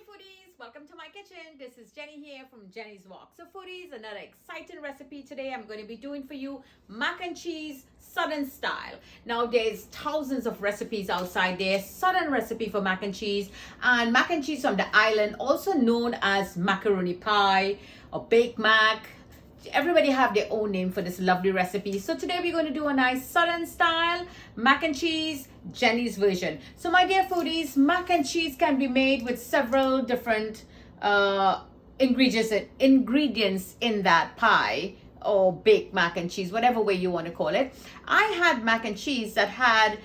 foodies, welcome to my kitchen. This is Jenny here from Jenny's Walk. So foodies, another exciting recipe today. I'm going to be doing for you mac and cheese southern style. Now there's thousands of recipes outside there, southern recipe for mac and cheese from the island, also known as macaroni pie or baked mac. Everybody have their own name for this lovely recipe. So today we're going to do a nice southern style mac and cheese, Jenny's version. So my dear foodies, mac and cheese can be made with several different ingredients in that pie or baked mac and cheese, whatever way you want to call it. I had mac and cheese that had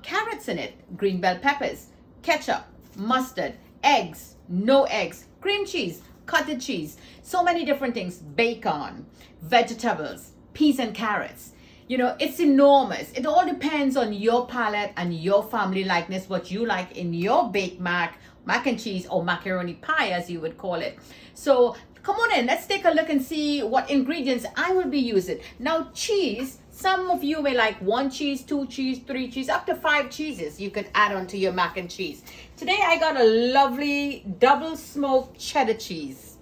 carrots in it, green bell peppers, ketchup, mustard, eggs, no eggs, cream cheese, cottage cheese, so many different things, bacon, vegetables, peas and carrots. You know, it's enormous. It all depends on your palate and your family likeness, what you like in your baked mac and cheese, or macaroni pie as you would call it. So come on in, let's take a look and see what ingredients I will be using. Now cheese, some of you may like 1 cheese, 2 cheese, 3 cheese, up to 5 cheeses you could add onto your mac and cheese. Today I got a lovely double smoked cheddar cheese.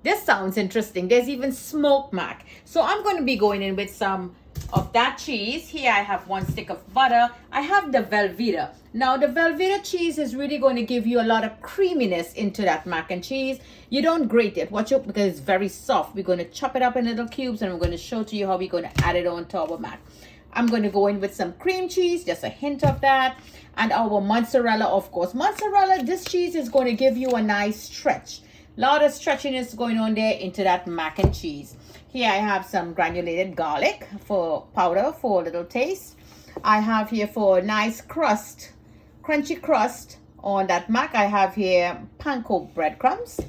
This sounds interesting. There's even smoked mac. So I'm going to be going in with some of that cheese. Here I have 1 stick of butter. I have the Velveeta. Now the Velveeta cheese is really going to give you a lot of creaminess into that mac and cheese. You don't grate it, watch out, because it's very soft. We're going to chop it up in little cubes and we're going to show to you how we're going to add it on to our mac. I'm going to go in with some cream cheese, just a hint of that, and our mozzarella, of course. Mozzarella, this cheese is going to give you a nice stretch. A lot of stretchiness going on there into that mac and cheese. Here I have some granulated garlic for powder for a little taste. I have here for a nice crust, crunchy crust on that mac. I have here panko breadcrumbs.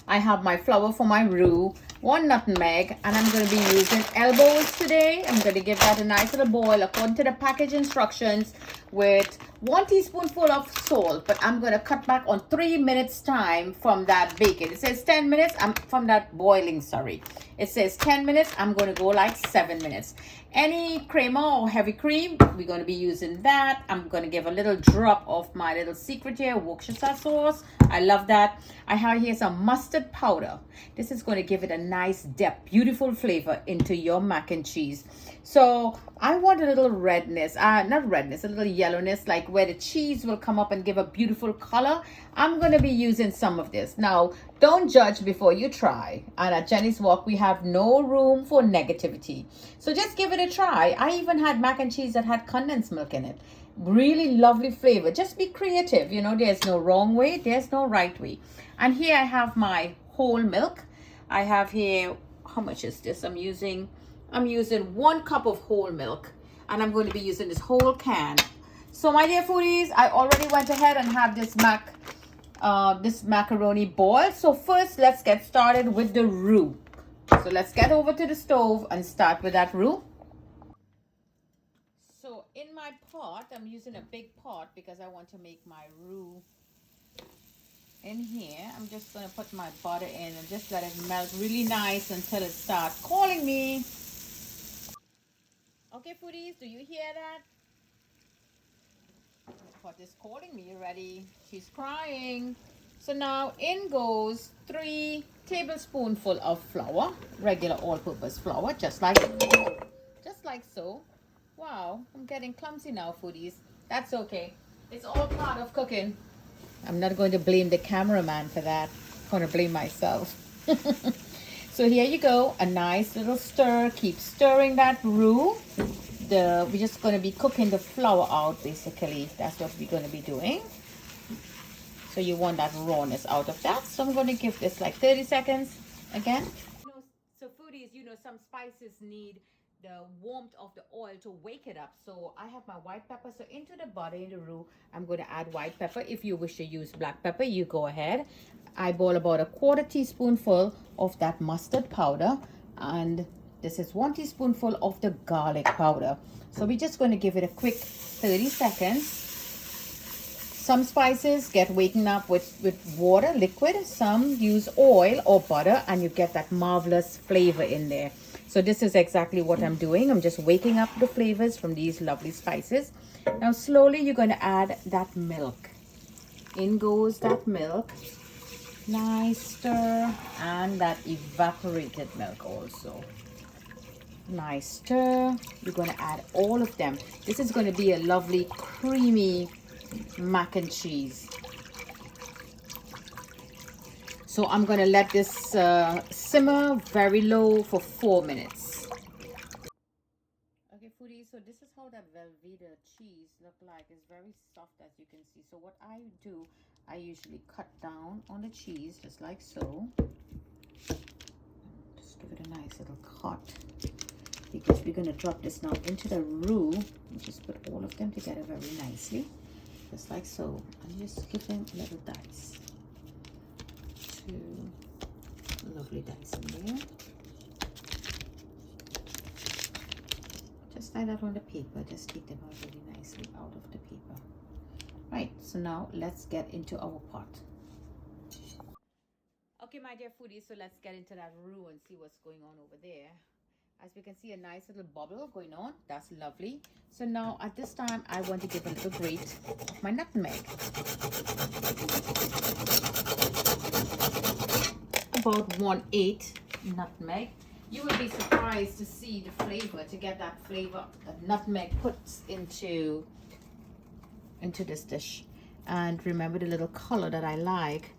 I have my flour for my roux, 1 nutmeg, and I'm going to be using elbows today. I'm going to give that a nice little boil according to the package instructions with 1 teaspoonful of salt, but I'm going to cut back on 3 minutes time from that baking. It says 10 minutes, from that boiling, sorry. It says 10 minutes, I'm going to go like 7 minutes. Any creamer or heavy cream, we're going to be using that. I'm going to give a little drop of my little secret here, Worcestershire sauce. I love that. I have here some mustard powder. This is going to give it a nice depth, beautiful flavor into your mac and cheese. So I want a little redness, not redness, a little yellowness, like where the cheese will come up and give a beautiful color. I'm going to be using some of this. Now, don't judge before you try. And at Jenny's Walk, we have no room for negativity. So just give it a try. I even had mac and cheese that had condensed milk in it. Really lovely flavor. Just be creative. You know, there's no wrong way. There's no right way. And here I have my whole milk. I have here, how much is this? I'm using 1 cup of whole milk, and I'm going to be using this whole can. So my dear foodies, I already went ahead and have this macaroni boiled. So first, let's get started with the roux. So let's get over to the stove and start with that roux. So in my pot, I'm using a big pot because I want to make my roux. In here, I'm just going to put my butter in and just let it melt really nice until it starts calling me. Okay, foodies, do you hear that? The pot is calling me already. She's crying. So now in goes 3 tablespoonfuls of flour, regular all-purpose flour, just like so. Wow, I'm getting clumsy now, foodies. That's okay. It's all part of cooking. I'm not going to blame the cameraman for that. I'm going to blame myself. So here you go, a nice little stir. Keep stirring that roux. We're just going to be cooking the flour out, basically. That's what we're going to be doing. So you want that rawness out of that. So I'm going to give this like 30 seconds again. So foodies, you know, some spices need the warmth of the oil to wake it up. So I have my white pepper. So into the butter, in the roux, I'm going to add white pepper. If you wish to use black pepper, you go ahead. I boil about a 1/4 teaspoonful of that mustard powder, and this is 1 teaspoonful of the garlic powder. So we're just going to give it a quick 30 seconds. Some spices get waken up with water, liquid. Some use oil or butter, and you get that marvelous flavor in there. So this is exactly what I'm doing. I'm just waking up the flavors from these lovely spices. Now slowly you're going to add that milk. In goes that milk. Nice stir. And that evaporated milk also. Nice stir. You're going to add all of them. This is going to be a lovely creamy mac and cheese. So I'm going to let this simmer very low for 4 minutes. Okay, foodies, so this is how that Velveeta cheese look like. It's very soft, as you can see. So what I do, I usually cut down on the cheese just like so. Just give it a nice little cut, because we're going to drop this now into the roux and just put all of them together very nicely, just like so. And just give them little dice. 2 lovely dice in there. Just like that on the paper. Just take them out really nicely out of the paper. Right, so now let's get into our pot. Okay, my dear foodies, so let's get into that roux and see what's going on over there. As we can see, a nice little bubble going on. That's lovely. So now at this time, I want to give a little grate of my nutmeg. About 1/8 nutmeg. You will be surprised to see the flavor, to get that flavor that nutmeg puts into this dish. And remember the little color that I like.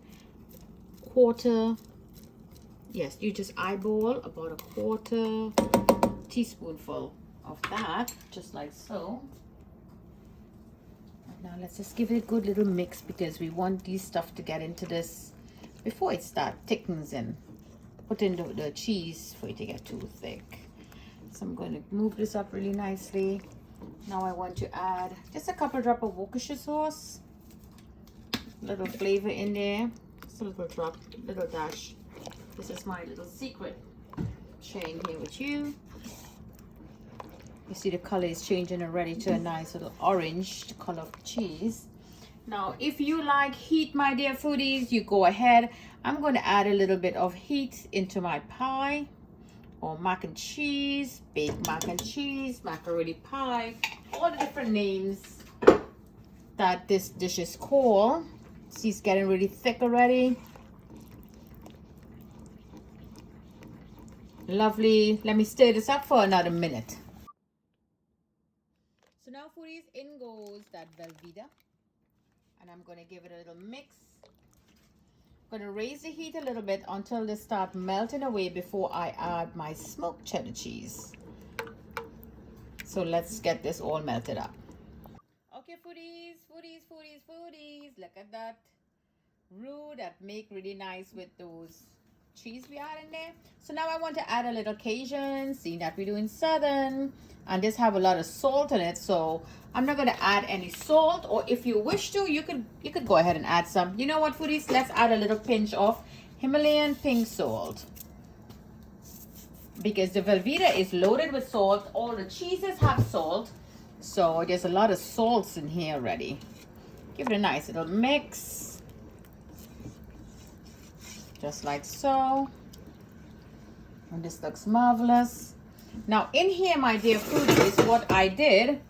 Yes, you just eyeball about a 1/4 teaspoonful of that, just like so. And now let's just give it a good little mix, because we want these stuff to get into this before it starts thickens in. Put in the cheese for it to get too thick. So I'm going to move this up really nicely. Now I want to add just a couple drops of Worcestershire sauce. Little flavor in there. Just a little drop, little dash. This is my little secret. Sharing here with you. You see the color is changing already to a nice little orange, the color of the cheese. Now, if you like heat, my dear foodies, you go ahead. I'm going to add a little bit of heat into my pie, or mac and cheese, baked mac and cheese, macaroni pie, all the different names that this dish is called. See, it's getting really thick already. Lovely. Let me stir this up for another minute. So now, foodies, in goes that Velveeta. And I'm going to give it a little mix. I'm going to raise the heat a little bit until they start melting away before I add my smoked cheddar cheese. So let's get this all melted up. Okay, foodies, look at that roux that make really nice with those cheese we add in there. So now I want to add a little Cajun, seeing that we're doing southern, and this have a lot of salt in it, so I'm not going to add any salt. Or if you wish to, you could go ahead and add some. You know what, foodies, let's add a little pinch of Himalayan pink salt, because the Velveeta is loaded with salt. All the cheeses have salt, so there's a lot of salts in here already. Give it a nice little mix, just like so. And this looks marvelous. Now in here, my dear foodies, what I did,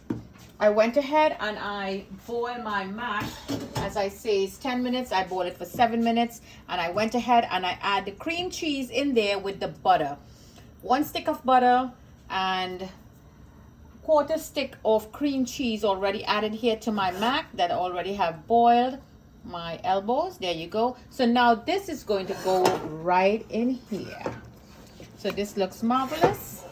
I went ahead and I boiled my mash. As I say, it's 10 minutes. I boiled it for 7 minutes. And I went ahead and I add the cream cheese in there with the butter. 1 stick of butter and 1/4 stick of cream cheese already added here to my mac that I already have boiled my elbows. There you go. So now this is going to go right in here. So this looks marvelous.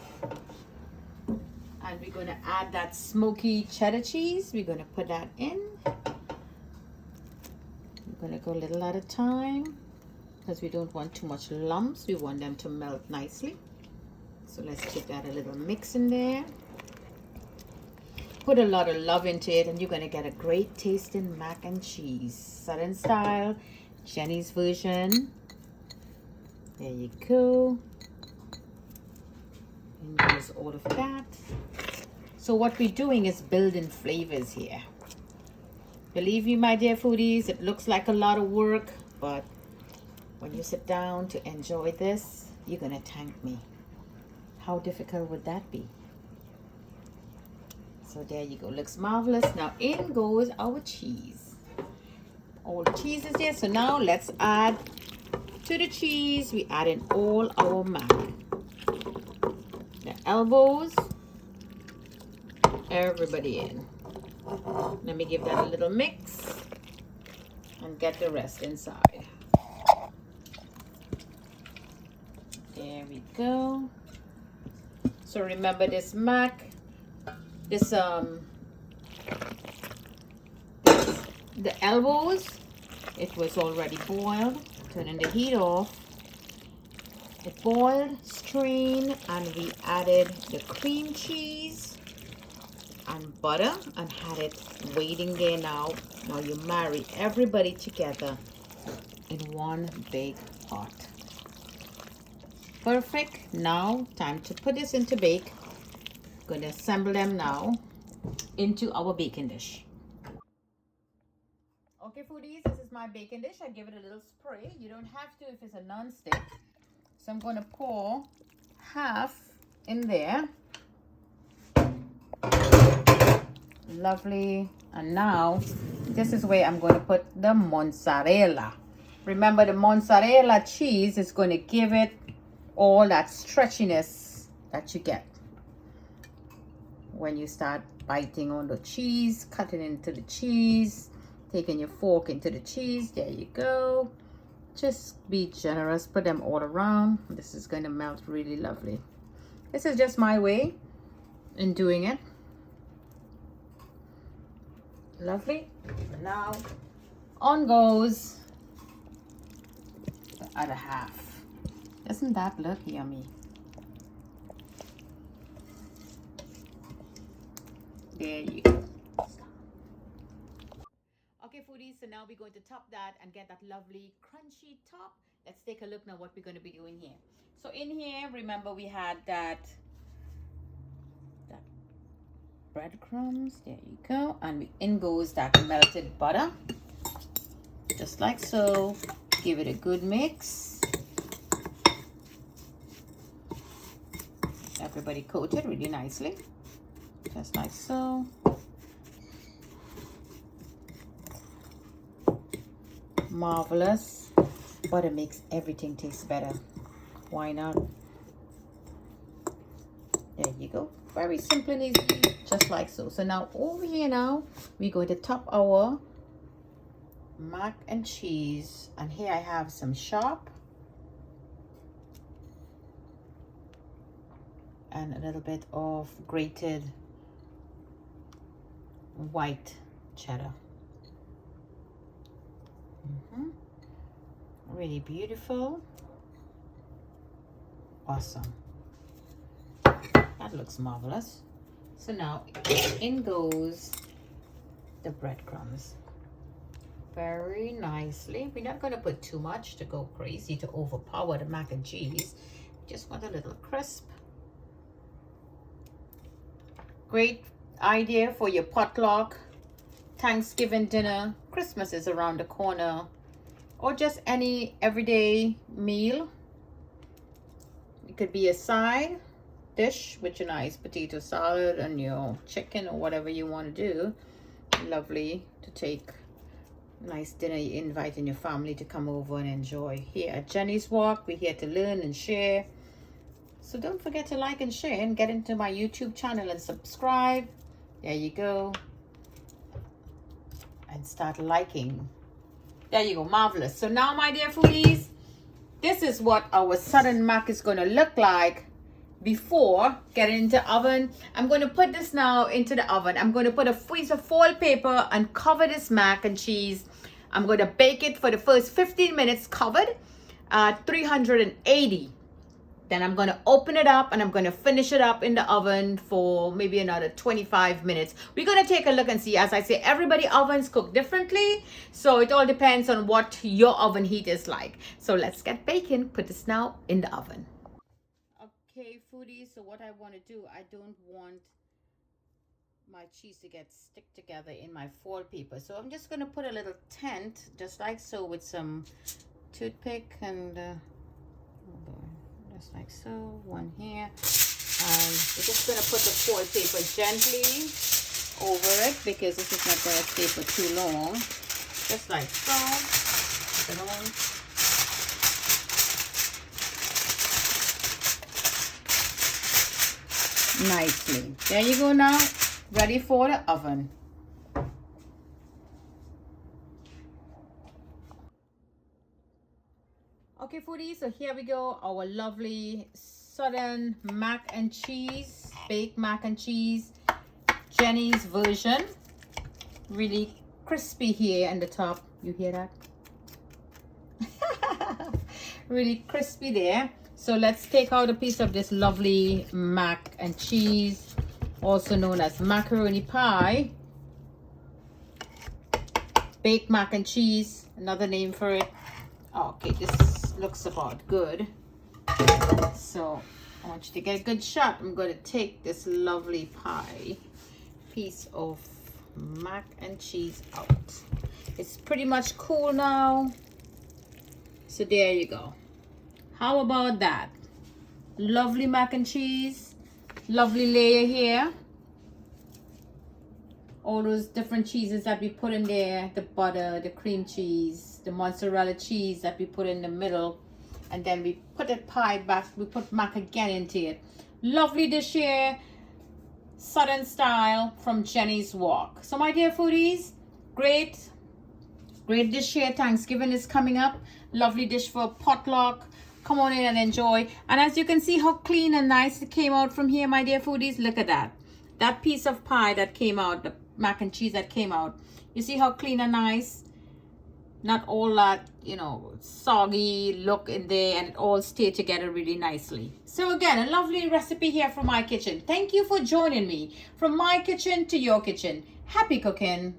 And we're going to add that smoky cheddar cheese. We're going to put that in. We're going to go a little at a time, because we don't want too much lumps. We want them to melt nicely. So let's put that a little mix in there. Put a lot of love into it, and you're going to get a great tasting mac and cheese. Southern style, Jenny's version. There you go. And there's all of that. So what we're doing is building flavors here. Believe me, my dear foodies, it looks like a lot of work, but when you sit down to enjoy this, you're going to thank me. How difficult would that be? So there you go. Looks marvelous. Now in goes our cheese. All Our cheese is there. So now let's add to the cheese. We add in all our mac. The elbows. Everybody in. Let me give that a little mix and get the rest inside. There we go. So remember this mac, the elbows, it was already boiled. Turning the heat off. It boiled, strained, and we added the cream cheese and butter and had it waiting there now. Now you marry everybody together in one big pot. Perfect. Now time to put this into bake. Going to assemble them now into our baking dish. Okay, foodies, this is my baking dish. I give it a little spray. You don't have to if it's a non-stick. So I'm going to pour half in there. Lovely. And now this is where I'm going to put the mozzarella. Remember, the mozzarella cheese is going to give it all that stretchiness that you get when you start biting on the cheese, cutting into the cheese, taking your fork into the cheese. There you go. Just be generous. Put them all around. This is going to melt really lovely. This is just my way in doing it. Lovely. Now on goes the other half. Doesn't that look yummy? There you go. Okay, foodies, so now we're going to top that and get that lovely crunchy top. Let's take a look now what we're going to be doing here. So in here, remember we had that breadcrumbs. There you go. And in goes that melted butter. Just like so. Give it a good mix. Everybody coated really nicely. Just like so. Marvelous. Butter makes everything taste better. Why not? There you go. Very simple and easy, just like so. So now over here now, we're going to top our mac and cheese. And here I have some sharp and a little bit of grated white cheddar. Really beautiful. Awesome. That looks marvelous. So now in goes the breadcrumbs. Very nicely. We're not going to put too much to go crazy to overpower the mac and cheese. Just want a little crisp. Great idea for your potluck, Thanksgiving dinner. Christmas is around the corner, or just any everyday meal. It could be a side dish with your nice potato salad and your chicken or whatever you want to do. Lovely to take. Nice dinner. You're inviting your family to come over and enjoy. Here at Jenny's Walk, we're here to learn and share. So don't forget to like and share and get into my YouTube channel and subscribe. There you go. And start liking. There you go. Marvelous. So now, my dear foodies, this is what our southern mac is going to look like before getting into the oven. I'm going to put this now into the oven. I'm going to put a piece of foil paper and cover this mac and cheese. I'm going to bake it for the first 15 minutes covered at 380. Then I'm going to open it up and I'm going to finish it up in the oven for maybe another 25 minutes. We're going to take a look and see. As I say, everybody ovens cook differently. So it all depends on what your oven heat is like. So let's get baking. Put this now in the oven. Okay, foodies. So what I want to do, I don't want my cheese to get stick together in my foil paper. So I'm just going to put a little tent, just like so, with some toothpick and... just like so, one here, and we're just going to put the foil paper gently over it because this is not going to stay for too long. just like so. Put it on. Nicely. There you go now. Ready for the oven. Okay, foodies, so here we go. Our lovely Southern mac and cheese, baked mac and cheese, Jenny's version. Really crispy here in the top. You hear that? Really crispy there. So let's take out a piece of this lovely mac and cheese, also known as macaroni pie. Baked mac and cheese, another name for it. Okay, this looks about good. So I want you to get a good shot. I'm going to take this lovely pie piece of mac and cheese out. It's pretty much cool now. So there you go. How about that? Lovely mac and cheese. Lovely layer here. All those different cheeses that we put in there. The butter, the cream cheese, the mozzarella cheese that we put in the middle. And then we put that pie back. We put mac again into it. Lovely dish here. Southern style from Jenny's Wok. So my dear foodies, great dish here. Thanksgiving is coming up. Lovely dish for a potluck. Come on in and enjoy. And as you can see how clean and nice it came out from here, my dear foodies. Look at that. That piece of pie that came out, the mac and cheese that came out. You see how clean and nice? Not all that, you know, soggy look in there, and it all stayed together really nicely. So again, a lovely recipe here from my kitchen. Thank you for joining me. From my kitchen to your kitchen. Happy cooking.